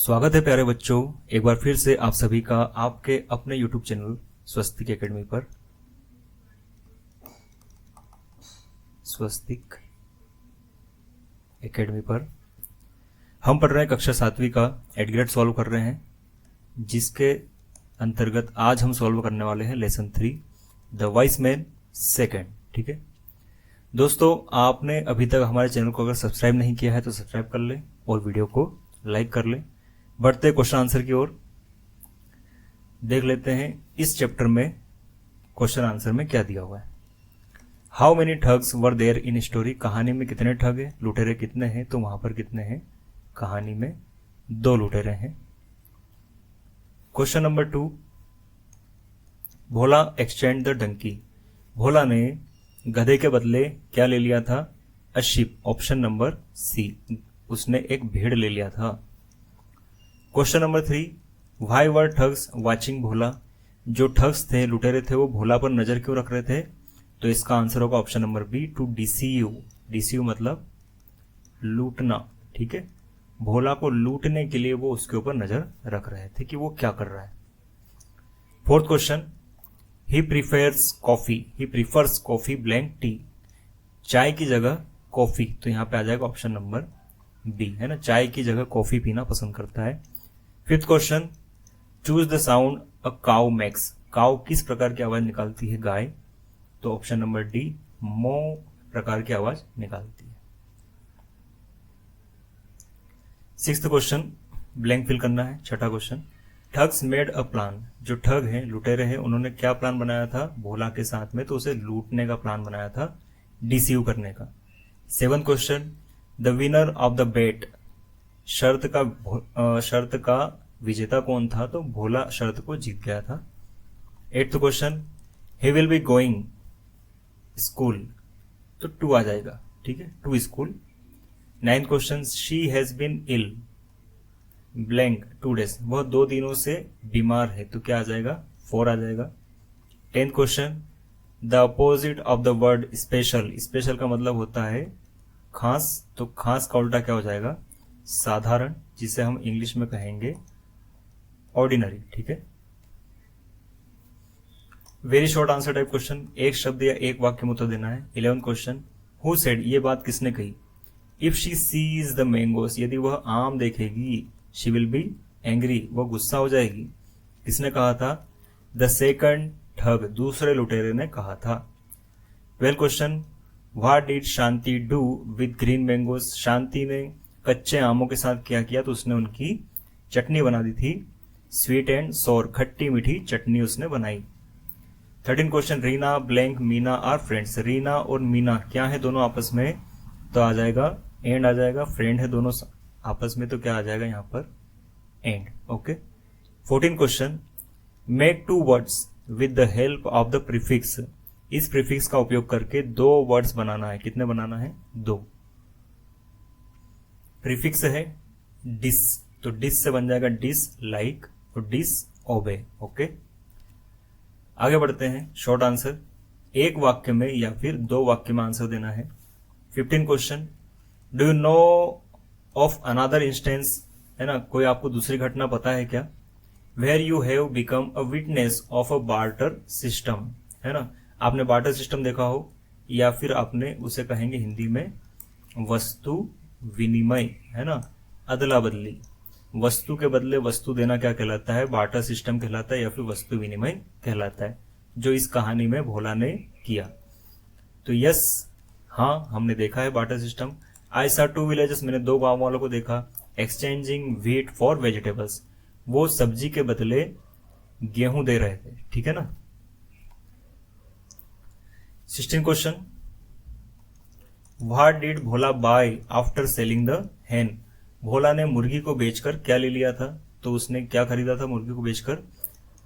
स्वागत है प्यारे बच्चों, एक बार फिर से आप सभी का आपके अपने YouTube चैनल स्वस्तिक एकेडमी पर। स्वस्तिक एकेडमी पर हम पढ़ रहे हैं कक्षा 7वीं का एडग्रेड सॉल्व कर रहे हैं, जिसके अंतर्गत आज हम सॉल्व करने वाले हैं lesson 3 the vice man second. ठीक है दोस्तों, आपने अभी तक हमारे चैनल को अगर सब्सक्राइब नहीं किया है तो सब्सक्राइब कर ले और वीडियो को लाइक कर ले। बढ़ते क्वेश्चन आंसर की ओर देख लेते हैं इस चैप्टर में क्वेश्चन आंसर में क्या दिया हुआ है। How many thugs were there in story, कहानी में कितने ठग है, लुटेरे कितने हैं, तो वहां पर कितने हैं, कहानी में 2 लुटेरे हैं। Question number 2, Bhola exchange the donkey, Bhola ने गधे के बदले क्या ले लिया था, a sheep, option number C, उसने एक भेड़ ले लिया था। Question number 3, why were thugs watching Bhola, जो ठग्स थे, लुटेरे थे, वो भोला पर नजर क्यों रख रहे थे, तो इसका आंसर होगा option number B, to deceive. Deceive मतलब लूटना। ठीक है, भोला को लूटने के लिए वो उसके ऊपर नजर रख रहे थे कि वो क्या कर रहा है। 4th क्वेश्चन, ही प्रीफर्स कॉफी ब्लैंक टी, चाय की जगह कॉफी, तो यहां पे आ जाएगा ऑप्शन नंबर बी, है ना, चाय की जगह कॉफी पीना पसंद करता है। 5th question, choose the sound a cow makes, cow किस प्रकार की आवाज निकालती है, गाय, तो ऑप्शन नंबर डी, मो प्रकार की आवाज निकालती है। 6th क्वेश्चन, ब्लैंक फिल करना है। 6ठा question, thugs made a plan, जो ठग हैं, लुटेरे हैं, उन्होंने क्या प्लान बनाया था भोला के साथ में, तो उसे लूटने का प्लान बनाया था, डिसीव करने का। 7th question, the winner of the bet, शर्त का विजेता कौन था, तो भोला शर्त को जीत गया था। 8th question, he will be going school, तो 2 आ जाएगा। ठीक है, to school. 9th question, she has been ill blank 2 days, वह 2 दिनों से बीमार है, तो क्या आ जाएगा, 4 आ जाएगा। 10th question, the opposite of the word special, special का मतलब होता है खास, तो खास का उल्टा क्या हो जाएगा, साधारण, जिसे हम इंग्लिश में कहेंगे ऑर्डिनरी। ठीक है, very short answer type question, एक शब्द या एक वाक्य में उत्तर देना है। 11th क्वेश्चन, हु सेड, ये बात किसने कही, if she sees the mangoes, यदि वह आम देखेगी, शी विल बी एंग्री, वह गुस्सा हो जाएगी, किसने कहा था, द सेकंड ठग, दूसरे लुटेरे ने कहा था। 12th question, what did Shanti do with green mangoes, Shanti ने कच्चे आमों के साथ क्या किया, तो उसने उनकी चटनी बना दी थी, स्वीट एंड सोर, खट्टी मीठी चटनी उसने बनाई। 13th question, Reena blank Meena are friends, Reena और मीना क्या है दोनों आपस में, तो आ जाएगा एंड आ जाएगा, फ्रेंड है दोनों आपस में, तो क्या आ जाएगा यहाँ पर and. Okay. 14th question, make 2 words with the help of the prefix, इस प्रीफिक्स का उपयोग करके 2 वर्ड्स बनाना है, कितने बनाना है, 2। प्रीफिक्स है डिस, तो डिस से बन जाएगा डिस लाइक और डिस ओबे। ओके, आगे बढ़ते हैं। शॉर्ट आंसर, एक वाक्य में या फिर 2 वाक्य में आंसर देना है। 15th question, do you know of another instance, है ना, कोई आपको दूसरी घटना पता है क्या, where you have become a witness of a barter system, है ना, आपने बार्टर सिस्टम देखा हो, या फिर आपने उसे कहेंगे हिंदी में वस्तु विनिमय, है ना, अदला बदली, वस्तु के बदले वस्तु देना क्या कहलाता है, बार्टर सिस्टम कहलाता है, या फिर वस्तु विनिमय कहलाता है, जो इस कहानी में भोला ने किया। तो यस, हाँ, हमने देखा है बार्टर सिस्टम। आई सा 2 विलेजेस, मैंने 2 गांव वालों को देखा, एक्सचेंजिंग व्हीट फॉर वेजिटेबल्स, वो सब्जी के बदले गेहूं दे रहे थे। ठीक है ना। 16th question, what did Bhola buy after selling the hen, Bhola ने मुर्गी को बेचकर क्या ले लिया था, तो उसने क्या खरीदा था मुर्गी को बेचकर,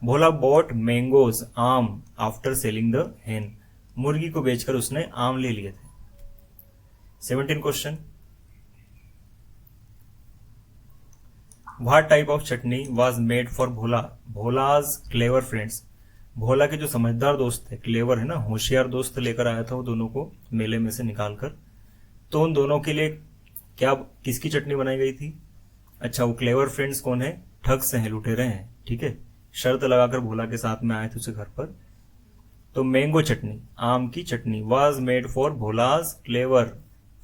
भोला बॉट मैंगोज, आम, आफ्टर सेलिंग द हैन, मुर्गी को बेचकर उसने आम ले लिए थे। 17th question, what type of chutney was made for Bhola, Bhola's clever friends, Bhola के जो समझदार दोस्त थे, क्लेवर है ना, होशियार दोस्त लेकर आया था वो दोनों को मेले में से निकालकर, तो उन दोनों के लिए क्या, किसकी चटनी बनाई गई थी, अच्छा, वो क्लेवर फ्रेंड्स कौन है? ठग्स हैं, लुटेरे हैं, ठीक है। शर्त लगाकर भोला के साथ में आए थे उसे घर पर। तो मैंगो चटनी, आम की चटनी, was made for Bhola's clever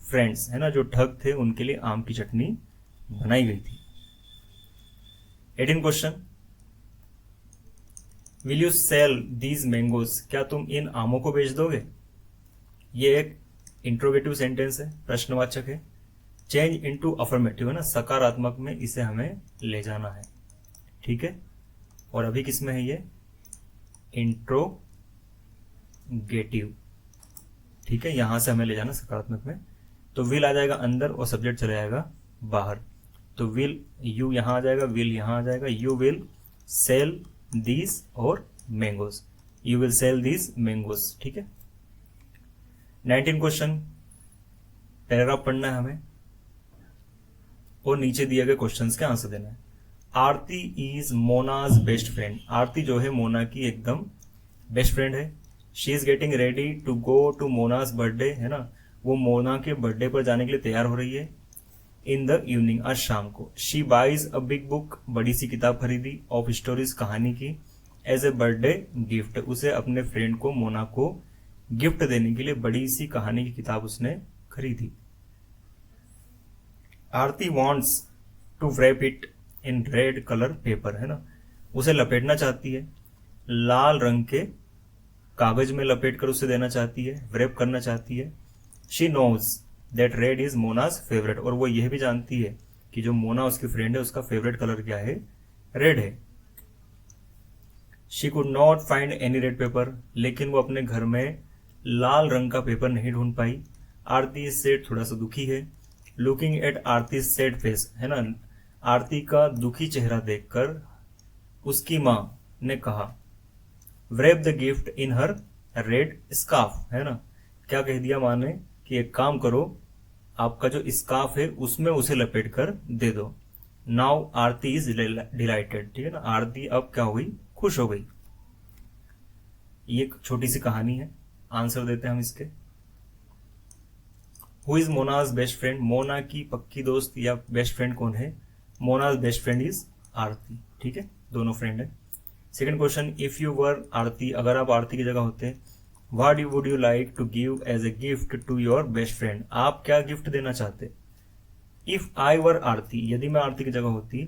friends, है ना, जो ठग थे उनके लिए आम की चटनी बनाई गई थी। 18 question, will you sell these mangoes, क्या तुम इन आमों को बेच दोगे? ये एक इंट्रोगेटिव सेंटेंस है, प्रश्नवाचक है। चेंज इनटू अफर्मेटिव, है ना, सकारात्मक में इसे हमें ले जाना है, ठीक है। और अभी किस में है ये? इंट्रोगेटिव, ठीक है, यहां से हमें ले जाना सकारात्मक में। तो विल आ जाएगा अंदर और सब्जेक्ट चला जाएगा बाहर। तो विल, यू यहां आ जाएगा, विल यहां आ जाएगा। यू विल सेल दीज और mangoes, you will sell these mangoes, ठीक है। 19 क्वेश्चन, पैराग्राफ पढ़ना है हमें और नीचे दिए गए क्वेश्चंस के आंसर देना है। Aarti is Mona's best friend, Aarti जो है मोना की एकदम बेस्ट फ्रेंड है। She is getting ready to go to Mona's birthday, है ना, वो मोना के बर्थडे पर जाने के लिए तैयार हो रही है। इन द इवनिंग, आज शाम को। She buys a big book, बड़ी सी किताब खरीदी, ऑफ स्टोरीज, कहानी की, एज ए बर्थडे गिफ्ट, उसे अपने फ्रेंड को, मोना को गिफ्ट देने के लिए बड़ी सी कहानी की किताब उसने खरीदी। Aarti wants to wrap it in red colour paper, है ना, उसे लपेटना चाहती है, लाल रंग के कागज में लपेट कर उसे देना चाहती है, wrap करना चाहती है। She knows that red is Mona's favourite, और वो यह भी जानती है कि जो मोना उसकी फ्रेंड है उसका फेवरेट कलर क्या है? रेड है। She could not find any red pepper, लेकिन वो अपने घर में लाल रंग का पेपर नहीं ढूंढ पाई। आरती सेड, थोड़ा सा दुखी है। Looking at Aarti said face, है ना, आरती का दुखी चेहरा देखकर उसकी मां ने कहा, wrap the gift in her red scarf, है ना, क्या कह दिया मां ने कि एक काम करो, आपका जो स्कार्फ है उसमें उसे लपेट कर दे दो। नाउ आरती इज डिलाइटेड, ठीक है ना, आरती अब क्या हो गई? खुश हो गई। ये एक छोटी सी कहानी है, आंसर देते हैं हम इसके। Who is Mona's best friend, Mona की पक्की दोस्त या बेस्ट फ्रेंड कौन है? Mona's best friend is Aarti, ठीक है, दोनों फ्रेंड है। Second question, if you were Aarti, अगर आप आरती की जगह होते, what would you like to give as a gift to your best friend, आप क्या गिफ्ट देना चाहते? इफ आई वर आरती, यदि मैं आरती की जगह होती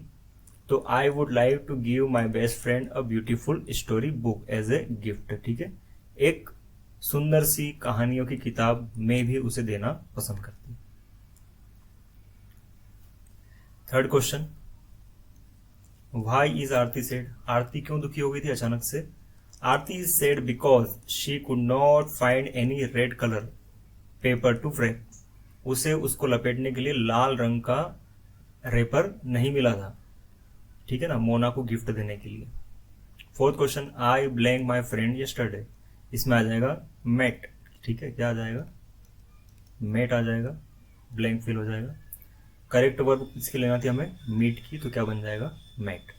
तो I would like to give my best friend a beautiful story book as a gift, ठीक है, एक सुंदर सी कहानियों की किताब में भी उसे देना पसंद करती। Third question, why is Aarti sad, Aarti क्यों दुखी हो गई थी अचानक से? Aarti is sad because she could not find any red colour paper to wrap, उसे उसको लपेटने के लिए लाल रंग का रेपर नहीं मिला था, ठीक है ना, मोना को गिफ्ट देने के लिए। Fourth question, I blank my friend yesterday, इसमें आ जाएगा मेट, ठीक है, क्या आ जाएगा? मेट आ जाएगा, ब्लैंक फिल हो जाएगा। करेक्ट वर्ब इसकी लेना थी हमें मीट की, तो क्या बन जाएगा? Met.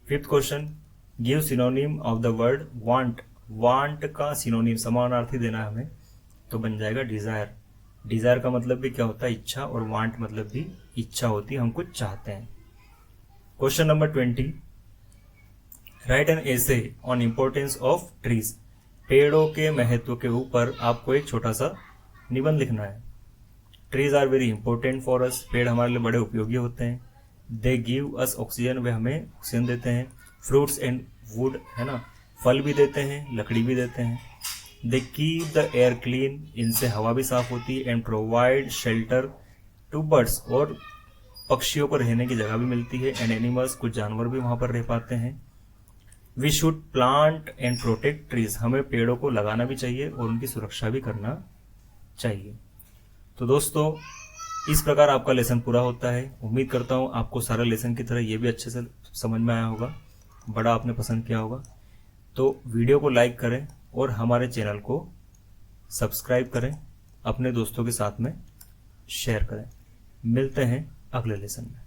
Fifth question, give synonym of the word want, want का सिनोनिम समानार्थी देना है हमें, तो बन जाएगा डिजायर। डिजायर का मतलब भी क्या होता है? इच्छा, और वांट मतलब भी इच्छा होती है, हम कुछ चाहते हैं। Question number 20, right an essay on importance of trees, पेड़ों के महत्व के ऊपर आपको एक छोटा सा निबंध लिखना है। Trees are very important for us, पेड़ हमारे लिए बड़े उपयोगी होते हैं। दे गिव अस ऑक्सीजन, वे हमें ऑक्सीजन देते हैं। फ्रूट्स एंड वुड, है ना, फल भी देते हैं, लकड़ी भी देते हैं। They keep the air clean, इनसे हवा भी साफ होती है। And provide shelter to birds, और पक्षियों को रहने की जगह भी मिलती है। एंड एनिमल्स, कुछ जानवर भी वहां पर रह पाते हैं। We should plant and protect trees, हमें पेड़ों को लगाना भी चाहिए और उनकी सुरक्षा भी करना चाहिए। तो दोस्तों, इस प्रकार आपका लेसन पूरा होता है। उम्मीद करता हूँ आपको सारा लेसन की तरह ये भी अच्छे से समझ में आया होगा, बड़ा आपने पसंद किया होगा। तो वीडियो को लाइक करें और हमारे चैनल को सब्सक्राइब करें, अपने दोस्तों के साथ में शेयर करें। मिलते हैं अगले लेसन में।